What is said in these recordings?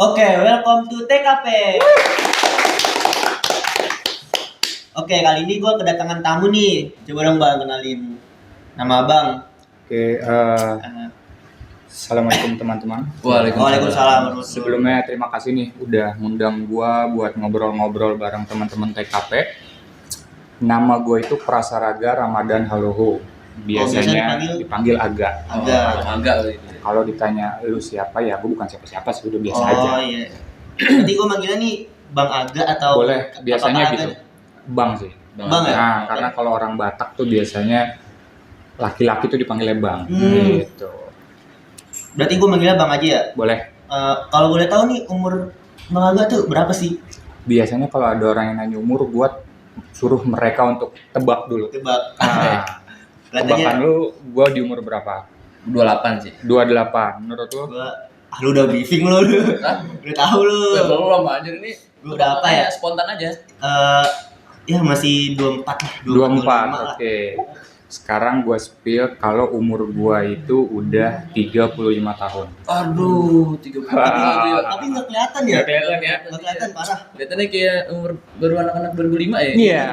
Oke, welcome to TKP. Oke, kali ini gue kedatangan tamu nih. Coba dong bang, kenalin nama abang. Oke, assalamualaikum teman-teman. Waalaikumsalam. Sebelumnya terima kasih nih udah ngundang gua buat ngobrol-ngobrol bareng teman-teman TKP. Nama gue itu Prasaraga Ramadan Haloho. Biasanya dipanggil Aga. Aga. Kalau ditanya lu siapa ya, gue bukan siapa-siapa sih, udah biasa aja. Oh iya. Nanti gue manggilnya nih Bang Aga atau boleh, biasanya gitu. Bang sih. Bang ya? Nah, karena kalau orang Batak tuh biasanya laki-laki tuh dipanggilnya Bang. Gitu. Berarti gue manggilnya Bang aja ya? Boleh. Kalau boleh tahu nih umur Bang Aga tuh berapa sih? Biasanya kalau ada orang yang nanya umur, gue suruh mereka untuk tebak dulu. Tebak. Nah, tebakan lu, gue di umur berapa? 28 sih. 28. Menurut lu? Lu udah briefing lu. Udah tahu lu. Belum anjir ini. Lu udah apa ya? Spontan aja. Ya masih 24 lah. 24. Oke. Sekarang gue spill kalau umur gue itu udah 35 tahun. Aduh, 35 ya. Tapi nggak kelihatan ya? Nggak kelihatan ya? Nggak kelihatan, parah. Kelihatannya kayak umur baru anak-anak 2005 ya? Iya.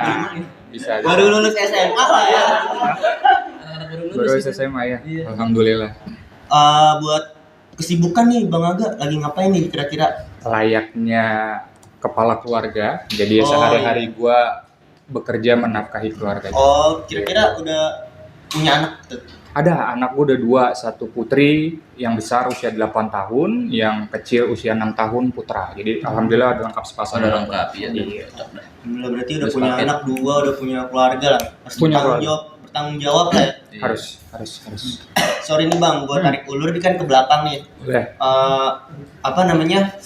Bisa. Baru lulus SMA lah ya. Anak-anak baru SMA ya? Iya. Alhamdulillah. Buat kesibukan nih Bang Aga, lagi ngapain nih kira-kira? Layaknya kepala keluarga. Jadi sehari-hari gue bekerja menafkahi keluarga. Oh, kira-kira udah punya anak tuh? Ada, anak gue udah 2, satu putri yang besar usia 8 tahun, yang kecil usia 6 tahun putra. Jadi alhamdulillah ada lengkap sepasang. Udah lengkap ya. Iya. Alhamdulillah, berarti udah punya anak 2, udah punya keluarga lah. Harus Punya bertanggung jawab lah ya. Iya. Harus. Sorry nih Bang, gua tarik ulur ini kan ke belakang nih. Udah. Apa namanya?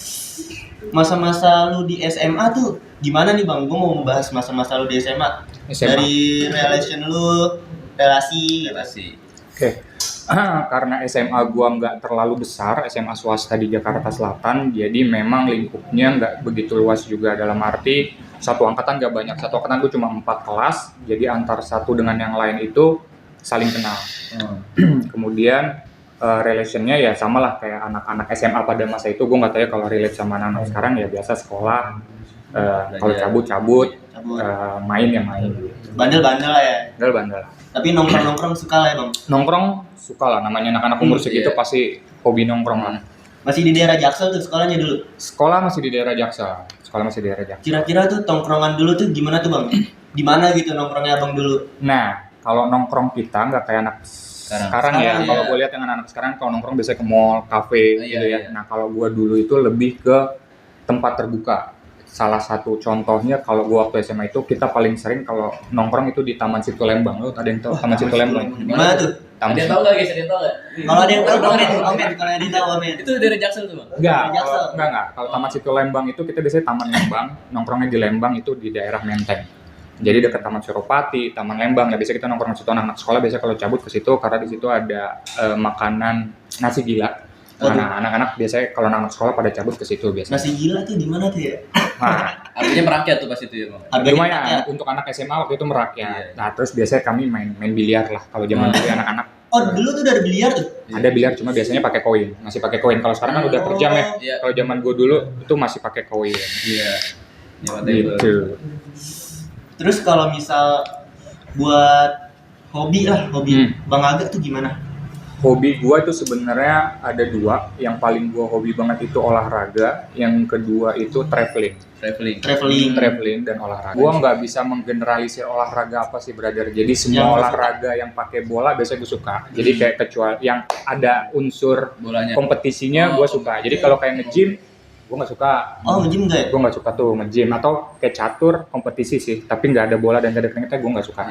Masa-masa lu di SMA tuh gimana nih Bang? Gua mau membahas masa-masa lu di SMA. Dari relasi. Oke. Karena SMA gua nggak terlalu besar, SMA swasta di Jakarta Selatan, jadi memang lingkupnya nggak begitu luas juga, dalam arti satu angkatan nggak banyak. Satu angkatan gua cuma 4 kelas, jadi antar satu dengan yang lain itu saling kenal. Kemudian relationnya ya sama lah kayak anak-anak SMA pada masa itu. Gue nggak tahu ya kalau relate sama anak sekarang, ya biasa sekolah, kalau cabut, main ya main. Bandel-bandel lah ya. Bandel. Tapi nongkrong suka lah ya Bang. Nongkrong suka lah, namanya anak-anak umur segitu pasti hobi nongkrong lah. Masih di daerah Jaksel tuh sekolahnya dulu? Sekolah masih di daerah Jaksel. Kira-kira tuh tongkrongan dulu tuh gimana tuh Bang? Di mana gitu nongkrongnya Bang dulu? Nah, kalau nongkrong kita nggak kayak anak sekarang ya. Kalau gue lihat yang anak-anak sekarang kalau nongkrong biasanya ke mall, kafe gitu ya. Nah, kalau gue dulu itu lebih ke tempat terbuka. Salah satu contohnya kalau gue waktu SMA itu kita paling sering kalau nongkrong itu di Taman Situ Lembang. Lo ada yang tahu Taman Situ Lembang? Gimana tuh? Ada yang tahu nggak guys? Ada yang tahu nggak? Kalau ada yang tahu komen. Kalau ada yang tahu komen. Itu dari Jaksel tuh Bang? Enggak. Kalau Taman Situ Lembang itu kita biasanya Taman Lembang. Nongkrongnya di Lembang itu di daerah Menteng. Jadi dekat Taman Suropati, Taman Lembang. Nah, biasanya kita nongkrong di situ, anak-anak sekolah biasanya kalau cabut ke situ karena di situ ada makanan nasi gila. Nah, anak-anak biasanya kalau anak sekolah pada cabut ke situ biasanya. Nasi gila tuh di mana tuh ya? Nah, harganya merakyat tuh pas itu ya Bang. lumayan untuk anak SMA waktu itu merakyat. Nah, terus biasanya kami main biliar lah kalau zaman dulu anak-anak. Oh, dulu tuh udah ada biliar tuh? Ada biliar, cuma biasanya pakai koin. Masih pakai koin. Kalau sekarang kan udah per jam ya. Iya. Kalau zaman gue dulu itu masih pakai koin. Iya. Gitu. Terus kalau misal buat hobi Bang Aga tuh gimana? Hobi gue itu sebenarnya ada 2. Yang paling gue hobi banget itu olahraga. Yang kedua itu traveling dan olahraga. Gue nggak bisa menggeneralisir olahraga apa sih brother. Jadi semua olahraga yang pakai bola biasanya gue suka. Jadi kayak kecuali yang ada unsur bolanya, kompetisinya gue suka. Jadi kalau kayak nge-gym gue nggak suka. Nge-gym nggak ya? Gue nggak suka tuh nge-gym. Atau kayak catur kompetisi sih, tapi nggak ada bola dan nggak ada keringetnya, gue nggak suka.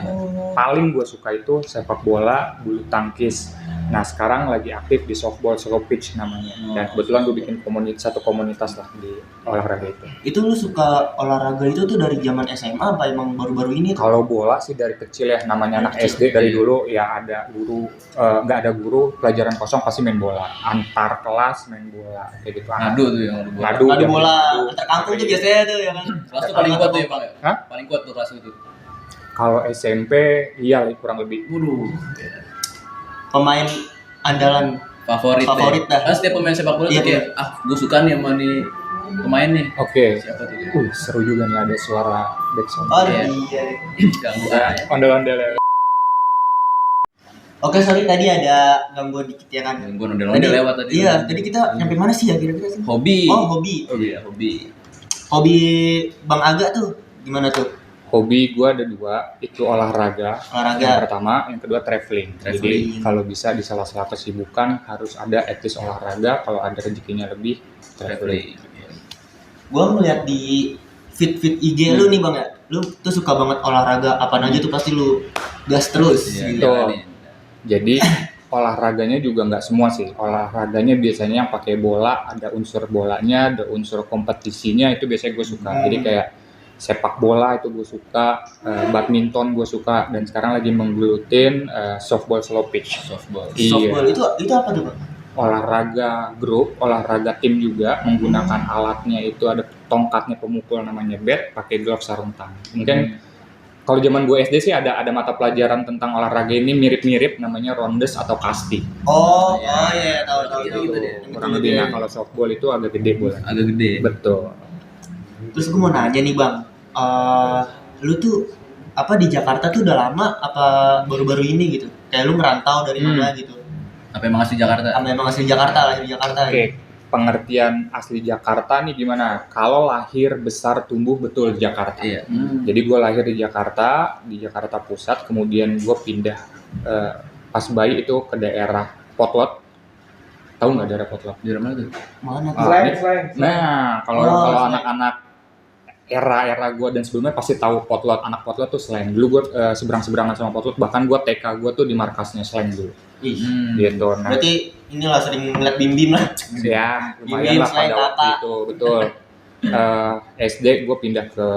Paling gue suka itu sepak bola, bulu tangkis. Nah, sekarang lagi aktif di softball slow pitch namanya. Dan kebetulan gue bikin satu komunitas lah di olahraga itu. Itu lu suka olahraga itu tuh dari zaman SMA apa emang baru-baru ini? Kalau bola sih dari kecil ya, namanya anak SD dari dulu ya ada guru, nggak ada guru, pelajaran kosong pasti main bola. Antar kelas main bola kayak gitu. Ngadu tuh yang ngadu bola antar kampung tuh biasanya tuh ya kan. Kelas tuh paling kuat tuh ya Bang ya? Hah? Paling kuat tuh kelas itu. Kalau SMP iya kurang lebih. Pemain andalan Favorit dah. Kan setiap pemain sepak bola Iya, tuh kayak gue suka nih sama nih pemain nih. Oke. Siapa tuh? Seru juga nih ada suara backsound. Oh Iya. iya. Ganggu Ya, aja. ondel-ondel ya. Oke, sorry tadi ada gangguan dikit ya kan. Gue nondel lewat tadi. Iya, tadi kita sampai mana sih ya kira-kira sih? Hobi. Oh, hobi. Iya, hobi. Hobi Bang Aga tuh gimana tuh? Hobi gue ada 2, itu olahraga. Yang Olahraga. pertama, yang kedua traveling. Jadi Traveling. kalau bisa di salah-salah kesibukan harus ada at least olahraga. Kalau ada rezekinya lebih, traveling. Gua ngeliat di feed IG lu nih Bang ya. Lu tuh suka banget olahraga, apaan aja tuh pasti lu gas terus. Iya, gitu. Betul. Jadi olahraganya juga nggak semua sih. Olahraganya biasanya yang pakai bola, ada unsur bolanya, ada unsur kompetisinya, itu biasanya gue suka. Jadi kayak sepak bola itu gue suka, badminton gue suka, dan sekarang lagi menggelutin softball slow pitch. Softball. Softball Iya. itu apa tuh Bang? Olahraga grup, olahraga tim juga, menggunakan alatnya itu ada tongkatnya pemukul namanya bat, pakai glove sarung tangan. Mungkin kalau zaman gue SD sih ada mata pelajaran tentang olahraga ini mirip-mirip, namanya rondes atau kasti. Oh, Iya. iya tahu Gitu deh. Kurang lebih. Nah, kalau softball itu agak gede bola. Agak gede. Betul. Terus gue mau nanya nih Bang, lu tuh apa di Jakarta tuh udah lama apa baru-baru ini gitu? Kayak lu merantau dari mana gitu? Apa emang asli Jakarta? Apa emang asli Jakarta, lahir di Jakarta? Oke, pengertian asli Jakarta nih gimana? Kalau lahir, besar, tumbuh betul di Jakarta. Iya. Jadi gue lahir di Jakarta Pusat, kemudian gue pindah pas bayi itu ke daerah Potlot. Tahu nggak daerah Potlot? Di mana tuh? Mana tuh? Nah, kalau Oh, kalau Slang. anak-anak era gue dan sebelumnya pasti tahu Potlot. Anak Potlot tuh Slang. Dulu gue seberang-seberangan sama Potlot, bahkan gue TK gue tuh di markasnya Slang dulu. Ih, Gitu. Nah, berarti inilah sering ngeliat bim-bim lah. ya lumayan Bim-bim, lah Slang, pada waktu kakak. itu, betul. SD gue pindah ke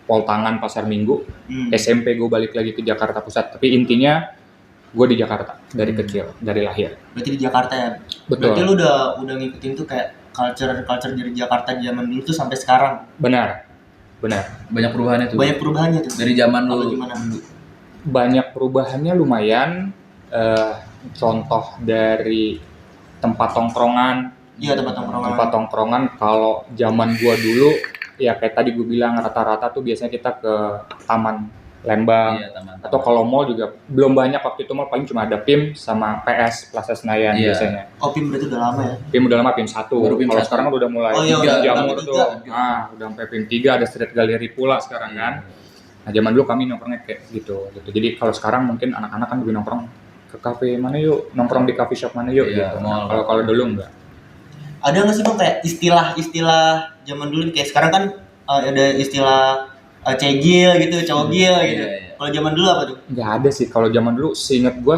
Poltangan Pasar Minggu. SMP gue balik lagi ke Jakarta Pusat. Tapi intinya gue di Jakarta dari kecil, dari lahir. Berarti di Jakarta ya. Betul. Berarti lu udah ngikutin tuh kayak culture dari Jakarta zaman dulu tuh sampai sekarang. Benar. Banyak perubahannya tuh. Banyak perubahannya tuh. Dari zaman Apa lu. gimana? Banyak perubahannya lumayan. Contoh dari tempat tongkrongan. Iya, tempat tongkrongan. Tempat tongkrongan kalau zaman gua dulu ya kayak tadi gue bilang rata-rata tuh biasanya kita ke Taman Lembang. Iya, taman. Atau kalau mall juga belum banyak waktu itu, mall paling cuma ada PIM sama PS Plaza Senayan Iya. biasanya. Oh, PIM berarti udah lama ya. PIM udah lama PIM 1. Baru PIM Kalau 1. sekarang udah mulai Oh iya, udah jamur sampai tuh. 3. Nah, udah sampai PIM 3 ada Street Gallery pula sekarang kan. Nah, zaman dulu kami nongkrongnya kayak gitu. Jadi kalau sekarang mungkin anak-anak kan lebih nongkrong ke kafe mana yuk, nongkrong di coffee shop mana yuk Iya, gitu. mall. Nah, kalau dulu enggak. Ada nggak sih Bang kayak istilah zaman dulu kayak sekarang kan ada istilah cegil gitu, cowgil gitu. Iya, iya. Kalau zaman dulu apa tuh? Nggak ada sih kalau zaman dulu. Seingat gue,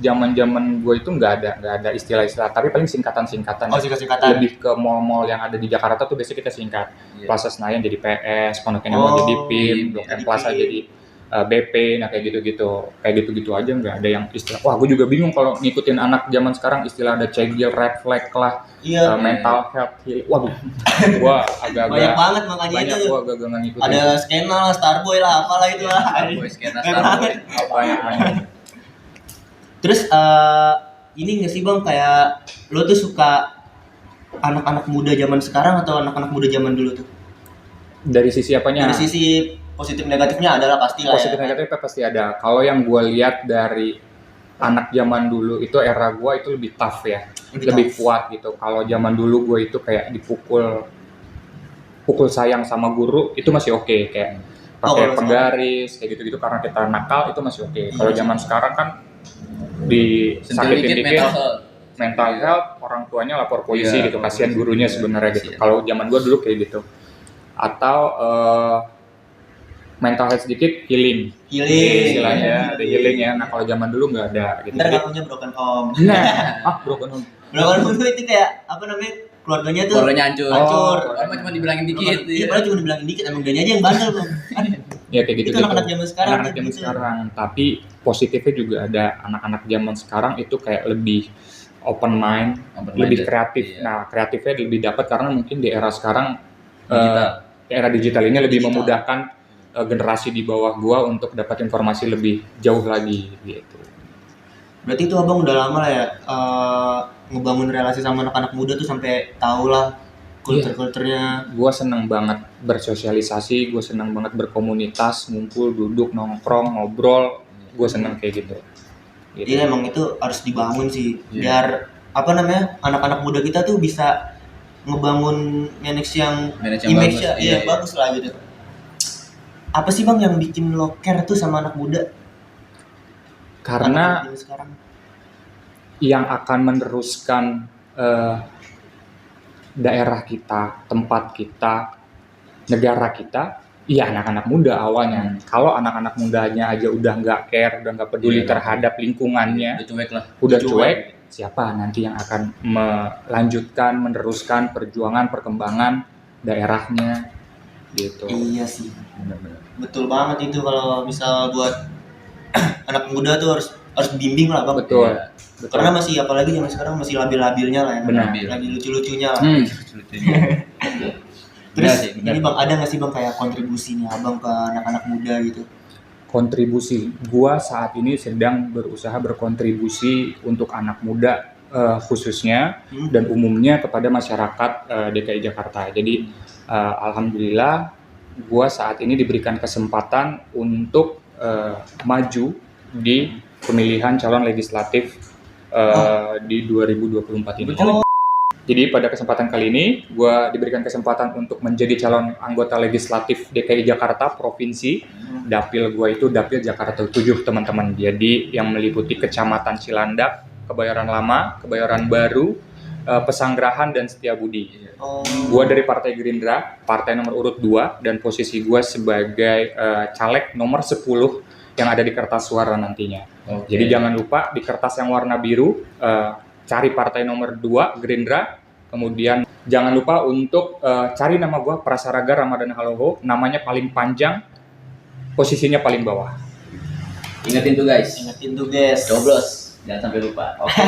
zaman gue itu nggak ada istilah-istilah. Tapi paling singkatan-singkatan. Oh, singkat-singkatan. Lebih ke mall-mall yang ada di Jakarta tuh biasanya kita singkat. Iya. Plaza Senayan jadi PS, Pondok Indah Oh, jadi PIM, Blok jadi M Plaza PIM. jadi BP, nah kayak gitu-gitu. Kayak gitu-gitu aja nggak ada yang istilah. Wah, gue juga bingung kalau ngikutin anak zaman sekarang istilah ada cegil, red flag lah, Iya. mental health healing. Waduh, gua agak-agak Banyak banget makanya banyak itu. gua agak-agak nggak ngikutin. Ada skena lah, Starboy lah, apalah itu lah. Boy skena Keren Starboy. banget. banyak. Terus ini nggak sih Bang kayak lo tuh suka anak-anak muda zaman sekarang atau anak-anak muda zaman dulu tuh? Dari sisi apanya? Dari sisi positif negatifnya adalah pasti lah Positif ya. negatifnya pasti ada. Kalau yang gue lihat dari anak zaman dulu itu era gue itu lebih tough ya, lebih kuat gitu. Kalau zaman dulu gue itu kayak pukul sayang sama guru itu masih oke, kayak pakai kalau penggaris kayak gitu-gitu karena kita nakal itu masih oke. Kalau Iya. zaman sekarang kan Sentil disakitin dikit dikit mental health. mental health, orang tuanya lapor polisi Iya, gitu, lapor kasihan polisi. gurunya sebenarnya gitu. Iya. Kalau zaman gue dulu kayak gitu. Atau mental health sedikit healing istilahnya, ada healing ya. Nah kalau zaman dulu nggak ada gitu. Ntar nggak punya broken home. Nah, broken home. Broken home itu kayak apa namanya, keluarganya tuh Keluarganya hancur. hancur. Orang cuma dibilangin dikit. Iya, padahal cuma dibilangin dikit, emang dia aja yang bandel Bang. Ya kayak gitu. Itu anak-anak zaman sekarang Anak-anak tuh zaman gitu. sekarang. Tapi positifnya juga ada, anak-anak zaman sekarang itu kayak lebih open mind, lebih kreatif. Iya. Nah kreatifnya lebih dapat karena mungkin di era sekarang Digital. era digital ini lebih Digital. memudahkan generasi di bawah gua untuk dapat informasi lebih jauh lagi gitu. Berarti itu Abang udah lama lah ya ngebangun relasi sama anak-anak muda tuh sampai tau lah kulturnya. Gue seneng banget bersosialisasi, gue seneng banget berkomunitas, ngumpul, duduk, nongkrong, ngobrol. Gue seneng kayak gitu. Iya emang itu harus dibangun sih, Iya. biar apa namanya anak-anak muda kita tuh bisa ngebangun manage yang Manage yang image bagus, ya, iya bagus lah gitu. Apa sih bang yang bikin lo care tuh sama anak muda? Karena Anak muda sekarang. yang akan meneruskan daerah kita, tempat kita, negara kita, iya anak-anak muda awalnya. Kalau anak-anak mudanya aja udah nggak care, udah nggak peduli Iya. terhadap lingkungannya, Udah cuek lah. udah Cuek. cuek, siapa nanti yang akan melanjutkan, meneruskan perjuangan, perkembangan daerahnya, gitu. Iya sih, Benar-benar. betul banget itu kalau misal buat anak muda tuh harus bimbing lah bang. Betul, Iya. betul. Karena masih apalagi zaman sekarang masih labil-labilnya lah ya. Benar. Lagi lucu-lucunya lah. Lucu-lucunya. Terus Benar sih, benar. ini bang ada nggak sih bang kayak kontribusinya abang ke anak-anak muda gitu? Kontribusi gua saat ini sedang berusaha berkontribusi untuk anak muda khususnya dan umumnya kepada masyarakat DKI Jakarta. Jadi alhamdulillah gua saat ini diberikan kesempatan untuk maju di pemilihan calon legislatif di 2024 ini. Oh. Jadi pada kesempatan kali ini, gue diberikan kesempatan untuk menjadi calon anggota legislatif DKI Jakarta Provinsi. Dapil gue itu Dapil Jakarta 7, teman-teman. Jadi yang meliputi Kecamatan Cilandak, Kebayoran Lama, Kebayoran Baru, Pesanggerahan, dan Setiabudi. Oh. Gue dari Partai Gerindra, partai nomor urut 2, dan posisi gue sebagai caleg nomor 10 yang ada di kertas suara nantinya. Oke. Jadi jangan lupa di kertas yang warna biru, cari partai nomor 2 Gerindra, kemudian jangan lupa untuk cari nama gue Prasaraga Ramadhan Haloho, namanya paling panjang, posisinya paling bawah. Ingetin tuh guys. Ingetin tuh guys. Coblos. Jangan sampai lupa. Oke.